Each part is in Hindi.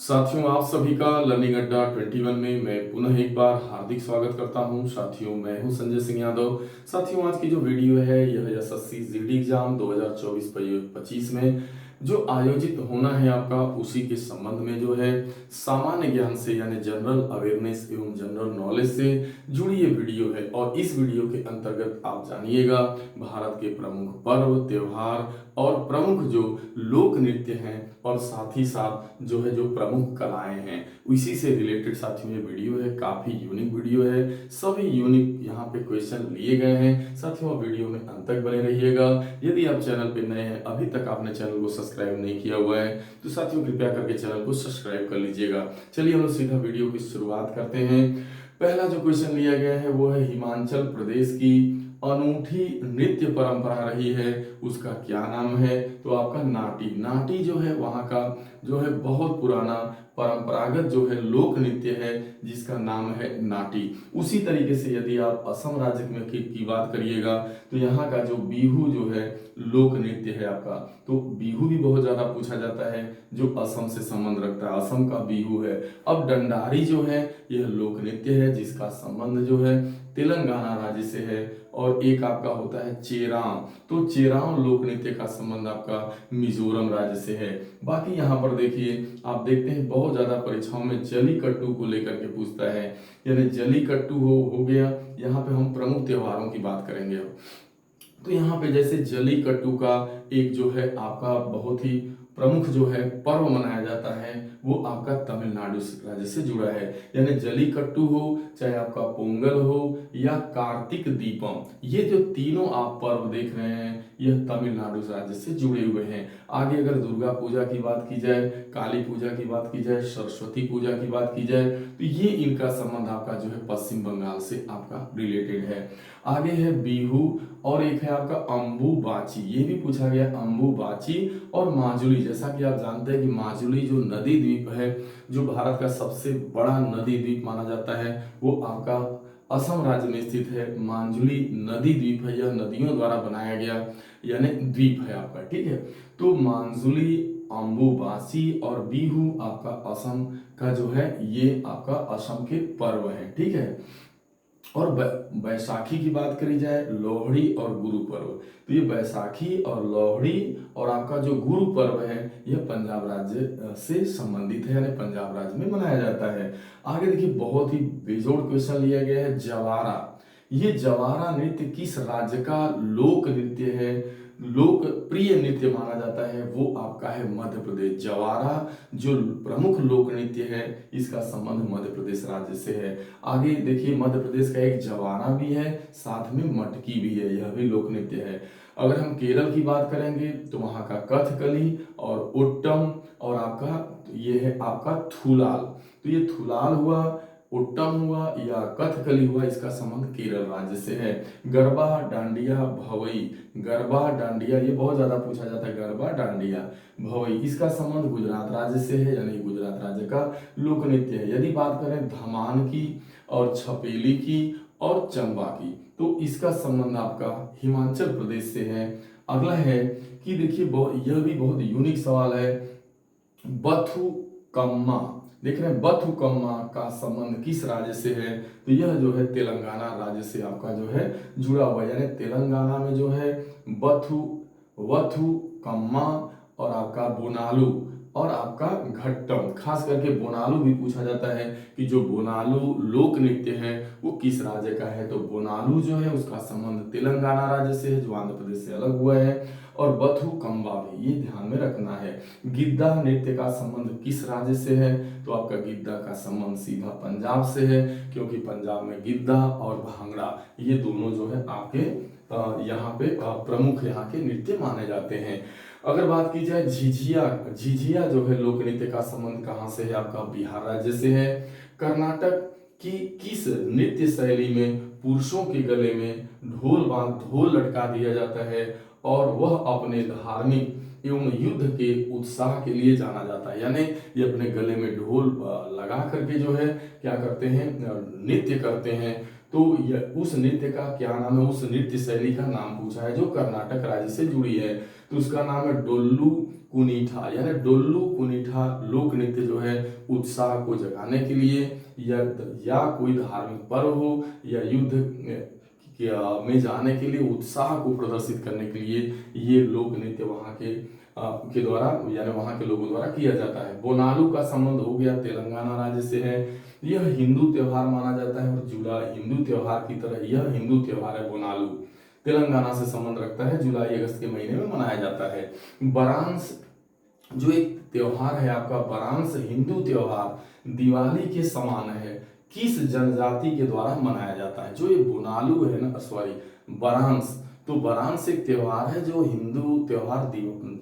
साथियों, आप सभी का लर्निंग अड्डा 21 में मैं पुनः एक बार हार्दिक स्वागत करता हूं। साथियों, मैं हूं संजय सिंह यादव। साथियों, आज की जो वीडियो है यह एसएससी जीडी एग्जाम 2024-25 में जो आयोजित होना है आपका, उसी के संबंध में जो है सामान्य ज्ञान से यानी जनरल अवेयरनेस एवं जनरल नॉलेज से जुड़ी ये वीडियो है। और इस वीडियो के अंतर्गत आप जानिएगा भारत के प्रमुख पर्व, त्योहार और प्रमुख जो लोक नृत्य हैं और साथ ही साथ जो है जो प्रमुख कलाएं हैं, इसी से रिलेटेड साथियों ये वीडियो है। काफी यूनिक वीडियो है, सभी यूनिक यहाँ पे क्वेश्चन लिए गए हैं। साथियों, वीडियो में अंत तक बने रहिएगा। यदि आप चैनल पे नए हैं, अभी तक आपने चैनल को सब्सक्राइब नहीं किया हुआ है, तो साथियों कृपया करके चैनल को सब्सक्राइब कर लीजिएगा। चलिए हम लोग सीधा वीडियो की शुरुआत करते हैं। पहला जो क्वेश्चन लिया गया है वो है हिमाचल प्रदेश की अनूठी नृत्य परंपरा रही है, उसका क्या नाम है? तो आपका नाटी। नाटी जो है वहाँ का जो है बहुत पुराना परंपरागत जो है लोक नृत्य है, जिसका नाम है नाटी। उसी तरीके से यदि आप असम राज्य में की बात करिएगा, तो यहाँ का जो बिहू जो है लोक नृत्य है आपका, तो बिहू भी बहुत ज्यादा पूछा जाता है, जो असम से संबंध रखता है, असम का बिहू है। अब डंडारी जो है यह लोक नृत्य है, जिसका संबंध जो है तेलंगाना राज्य से है। और एक आपका होता है चेराव, तो चेराव लोक नृत्य का संबंध आपका मिजोरम राज्य से है। बाकी यहाँ पर देखिए, आप देखते हैं बहुत ज्यादा परीक्षाओं में जलीकट्टू को लेकर के पूछता है, यानी जलीकट्टू हो गया। यहाँ पे हम प्रमुख त्योहारों की बात करेंगे अब। तो यहाँ पे जैसे जलीकट्टू का एक जो है आपका बहुत ही प्रमुख जो है पर्व मनाया जाता है, वो आपका तमिलनाडु राज्य से जुड़ा है। यानी जलीकट्टू हो, चाहे आपका पोंगल हो या कार्तिक दीपम, ये जो तीनों आप पर्व देख रहे हैं यह तमिलनाडु राज्य से जुड़े हुए हैं। आगे अगर दुर्गा पूजा की बात की जाए, काली पूजा की बात की जाए, सरस्वती पूजा की बात की जाए, तो ये इनका संबंध आपका जो है पश्चिम बंगाल से आपका रिलेटेड है। आगे है बिहू, और एक है आपका अम्बुबाची, ये भी पूछा गया अम्बुबाची। और माजुली, जैसा कि आप जानते हैं कि माजुली जो नदी द्वीप है, जो भारत का सबसे बड़ा नदी द्वीप माना जाता है, वो आपका असम राज्य में स्थित है। माजुली नदी द्वीप है, यह नदियों द्वारा बनाया गया यानी द्वीप है आपका, ठीक है। तो माजुली, अम्बुबाची और बिहू आपका असम का जो है, ये आपका असम के पर्व है, ठीक है। और बैसाखी की बात करी जाए, लोहड़ी और गुरु पर्व, तो ये बैसाखी और लोहड़ी और आपका जो गुरु पर्व है, यह पंजाब राज्य से संबंधित है, यानी पंजाब राज्य में मनाया जाता है। आगे देखिए, बहुत ही बेजोड़ क्वेश्चन लिया गया है, जवारा। ये जवारा नृत्य किस राज्य का लोक नृत्य है, लोकप्रिय नृत्य माना जाता है? वो आपका है मध्य प्रदेश। जवारा जो प्रमुख लोक नृत्य है, इसका संबंध मध्य प्रदेश राज्य से है। आगे देखिए, मध्य प्रदेश का एक जवारा भी है, साथ में मटकी भी है, यह भी लोक नृत्य है। अगर हम केरल की बात करेंगे, तो वहाँ का कथकली और ओट्टम, और आपका ये है आपका थुलाल। तो ये थुलाल हुआ, ओट्टम हुआ या कथकली हुआ, इसका संबंध केरल राज्य से है। गरबा, डांडिया, भवई। गरबा, डांडिया ये बहुत ज्यादा पूछा जाता है, गरबा, डांडिया, भवई, इसका संबंध गुजरात राज्य से है, यानी गुजरात राज्य का लोक नृत्य है। यदि बात करें धमान की और छपेली की और चंबा की, तो इसका संबंध आपका हिमाचल प्रदेश से है। अगला है कि देखिए, यह भी बहुत यूनिक सवाल है, बथुकम्मा। देख रहे हैं, बथुकम्मा का संबंध किस राज्य से है? तो यह जो है तेलंगाना राज्य से आपका जो है जुड़ा हुआ है, यानी तेलंगाना में जो है बथु वथुकम्मा और आपका बोनालू और आपका घट्टम, खास करके बोनालू भी पूछा जाता है कि जो बोनालू लोक नृत्य है वो किस राज्य का है? तो बोनालू जो है उसका संबंध तेलंगाना राज्य से है, जो आंध्र प्रदेश से अलग हुआ है। और बथुकम्बा भी, ये ध्यान में रखना है। गिद्दा नृत्य का संबंध किस राज्य से है? तो आपका गिद्दा का संबंध सीधा पंजाब से है, क्योंकि पंजाब में गिद्दा और भांगड़ा ये दोनों जो है आपके यहाँ पे प्रमुख यहाँ के नृत्य माने जाते हैं। अगर बात की जाए झिझिया, झिझिया जो है लोक नृत्य का संबंध कहाँ से है? आपका बिहार राज्य से है। कर्नाटक की किस नृत्य शैली में पुरुषों के गले में ढोल लटका दिया जाता है और वह अपने धार्मिक एवं युद्ध के उत्साह के लिए जाना जाता है? यानी ये अपने गले में ढोल लगा करके जो है क्या करते हैं, नृत्य करते हैं। तो उस नृत्य का क्या नाम है? उस नृत्य शैली का नाम पूछा है जो कर्नाटक राज्य से जुड़ी है। तो उसका नाम है डोल्लू कुनीठा। यानी डोल्लू कुनीठा लोक नृत्य जो है उत्साह को जगाने के लिए या कोई धार्मिक पर्व हो या युद्ध में जाने के लिए उत्साह को प्रदर्शित करने के लिए ये लोक नृत्य वहाँ के द्वारा यानी वहाँ के लोगों द्वारा किया जाता है। बोनालू का संबंध हो गया तेलंगाना राज्य से है। यह हिंदू त्योहार माना जाता है और जुलाई हिंदू त्योहार की तरह यह हिंदू त्योहार है। बोनालू तेलंगाना से संबंध रखता है, जुलाई अगस्त के महीने में मनाया जाता है। बरांस जो एक त्योहार है आपका, बरांस हिंदू त्योहार दिवाली के समान है, किस जनजाति के द्वारा मनाया जाता है? जो ये बोनालू है ना, सॉरी बरांस, तो बरांस एक त्योहार है जो हिंदू त्योहार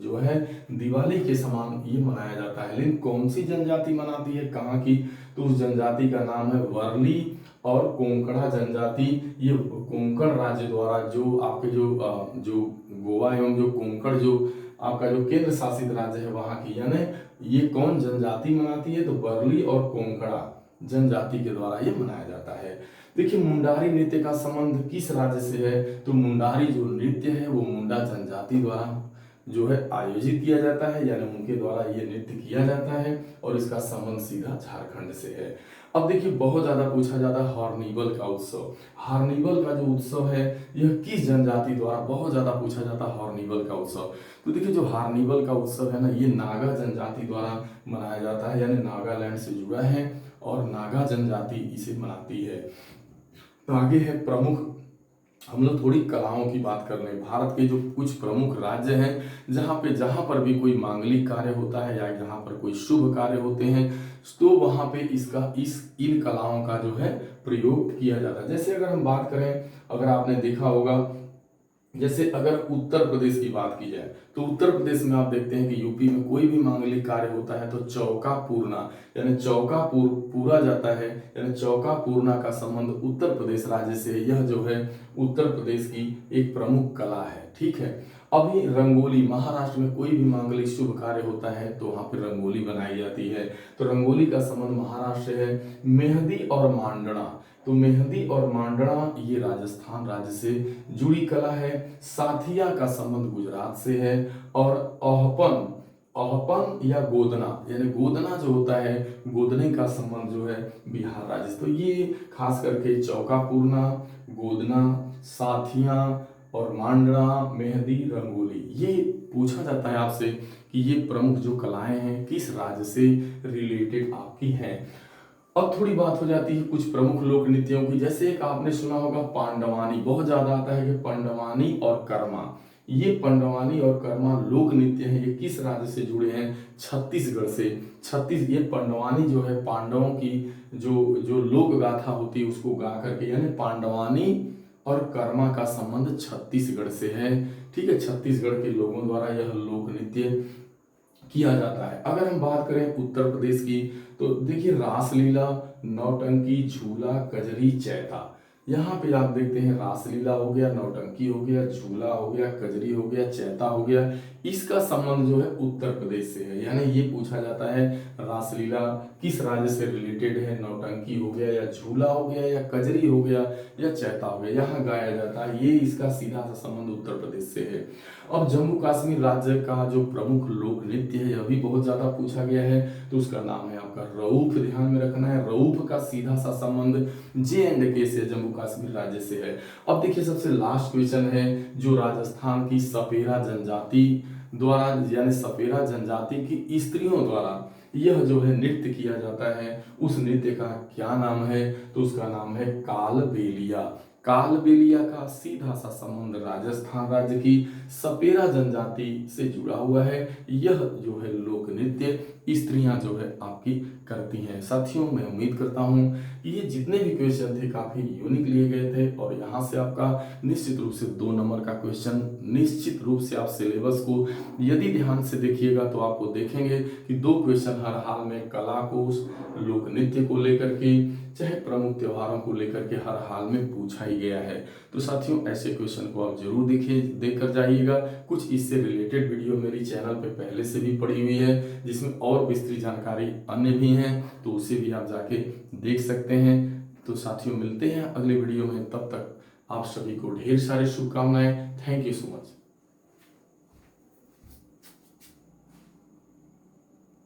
जो है दिवाली के समान ये मनाया जाता है। लेकिन कौन सी जनजाति मनाती है, कहाँ की? तो उस जनजाति का नाम है वर्ली और कोंकणा जनजाति। ये कोंकण राज्य द्वारा जो आपके जो गोवा एवं जो कोंकण जो आपका जो केंद्र शासित राज्य है वहां की, यानी ये कौन जनजाति मनाती है? तो वर्ली और कोंकणा जनजाति के द्वारा ये मनाया जाता है। देखिए मुंडारी नृत्य का संबंध किस राज्य से है? तो मुंडारी जो नृत्य है वो मुंडा जनजाति द्वारा जो है आयोजित किया जाता है, यानी उनके द्वारा ये नृत्य किया जाता है और इसका संबंध सीधा झारखंड से है। अब देखिए बहुत ज्यादा पूछा जाता है हॉर्निवल का उत्सव। हॉर्निवल का जो उत्सव है यह किस जनजाति द्वारा बहुत ज्यादा पूछा जाता है हॉर्निवल का उत्सव? तो देखिए जो हॉर्निवल का उत्सव है ना, ये नागा जनजाति द्वारा मनाया जाता है, यानी नागालैंड से जुड़ा है और नागा जनजाति इसे मनाती है। तो आगे है प्रमुख, हम लोग थोड़ी कलाओं की बात कर रहे हैं। भारत के जो कुछ प्रमुख राज्य हैं जहाँ पर भी कोई मांगलिक कार्य होता है या जहाँ पर कोई शुभ कार्य होते हैं तो वहाँ पे इन कलाओं का जो है प्रयोग किया जाता है। जैसे अगर हम बात करें, अगर आपने देखा होगा, जैसे अगर उत्तर प्रदेश की बात की जाए तो उत्तर प्रदेश में आप देखते हैं कि यूपी में कोई भी मांगलिक कार्य होता है तो चौका पूर्णा, यानी चौका पूरा जाता है, यानी चौका पूर्णा का संबंध उत्तर प्रदेश राज्य से है। यह जो है उत्तर प्रदेश की एक प्रमुख कला है, ठीक है। अभी रंगोली, महाराष्ट्र में कोई भी मांगलिक शुभ कार्य होता है तो वहां पर रंगोली बनाई जाती है, तो रंगोली का संबंध महाराष्ट्र से है। मेहंदी और मांडना, तो मेहंदी और मांडना ये राजस्थान राज्य से जुड़ी कला है। साथिया का संबंध गुजरात से है और अहपन या गोदना, यानी गोदना जो होता है, गोदने का संबंध जो है बिहार राज्य से। तो ये खास करके चौका पूर्णा, गोदना, साथिया और मांडना, मेहंदी, रंगोली, ये पूछा जाता है आपसे कि ये प्रमुख जो कलाएं हैं किस राज्य से रिलेटेड आपकी हैं। अब थोड़ी बात हो जाती है कुछ प्रमुख लोक नृत्यों की। जैसे एक आपने सुना होगा पांडवानी, बहुत ज्यादा आता है कि पांडवानी और कर्मा। ये पांडवानी और कर्मा लोक नृत्य है, ये किस राज्य से जुड़े हैं? छत्तीसगढ़ से। ये पांडवानी जो है पांडवों की जो लोक गाथा होती है उसको गा करके, यानी पांडवानी और कर्मा का संबंध छत्तीसगढ़ से है, ठीक है। छत्तीसगढ़ के लोगों द्वारा यह लोक नृत्य किया जाता है। अगर हम बात करें उत्तर प्रदेश की तो देखिए रासलीला, नौटंकी, झूला, कजरी, चैता, यहाँ पे आप देखते हैं रासलीला हो गया, नौटंकी हो गया, झूला हो गया, कजरी हो गया, चैता हो गया, इसका संबंध जो है उत्तर प्रदेश से है। यानी ये पूछा जाता है रासलीला किस राज्य से रिलेटेड है, नौटंकी हो गया या झूला हो गया या कजरी हो गया या चैता हो गया, यहाँ गाया जाता है, ये इसका सीधा सा संबंध उत्तर प्रदेश से है। अब जम्मू कश्मीर राज्य का जो प्रमुख लोक नृत्य है यह भी बहुत ज्यादा पूछा गया है, तो उसका नाम है आपका रऊफ। ध्यान में रखना है, रऊफ का सीधा सा संबंध J&K से, जम्मू कश्मीर राज्य से है। अब देखिए सबसे लास्ट क्वेश्चन है जो राजस्थान की सपेरा जनजाति द्वारा, यानी सपेरा जनजाति की स्त्रियों द्वारा यह जो है नृत्य किया जाता है, उस नृत्य का क्या नाम है? तो उसका नाम है कालबेलिया। कालबेलिया का सीधा सा संबंध राजस्थान राज्य की सपेरा जनजाति से जुड़ा हुआ है। यह जो है लोक नृत्य स्त्रियां जो है आपकी करती हैं। साथियों मैं उम्मीद करता हूं कि ये जितने भी क्वेश्चन थे काफी यूनिक लिए गए थे और यहाँ से आपका निश्चित रूप से 2 नंबर का क्वेश्चन, निश्चित रूप से आप सिलेबस को यदि ध्यान से देखिएगा तो आपको देखेंगे कि 2 क्वेश्चन हर हाल में कला को, लोक नृत्य को लेकर के, चाहे प्रमुख त्योहारों को लेकर के हर हाल में पूछा ही गया है। तो साथियों ऐसे क्वेश्चन को आप जरूर देख कर जाइएगा। कुछ इससे रिलेटेड वीडियो मेरी चैनल पे पहले से भी पड़ी हुई है जिसमें और विस्तृत जानकारी अन्य भी हैं, तो उसे भी आप जाके देख सकते हैं। तो साथियों मिलते हैं अगले वीडियो में, तब तक आप सभी को ढेर सारी शुभकामनाएं। Thank you so much.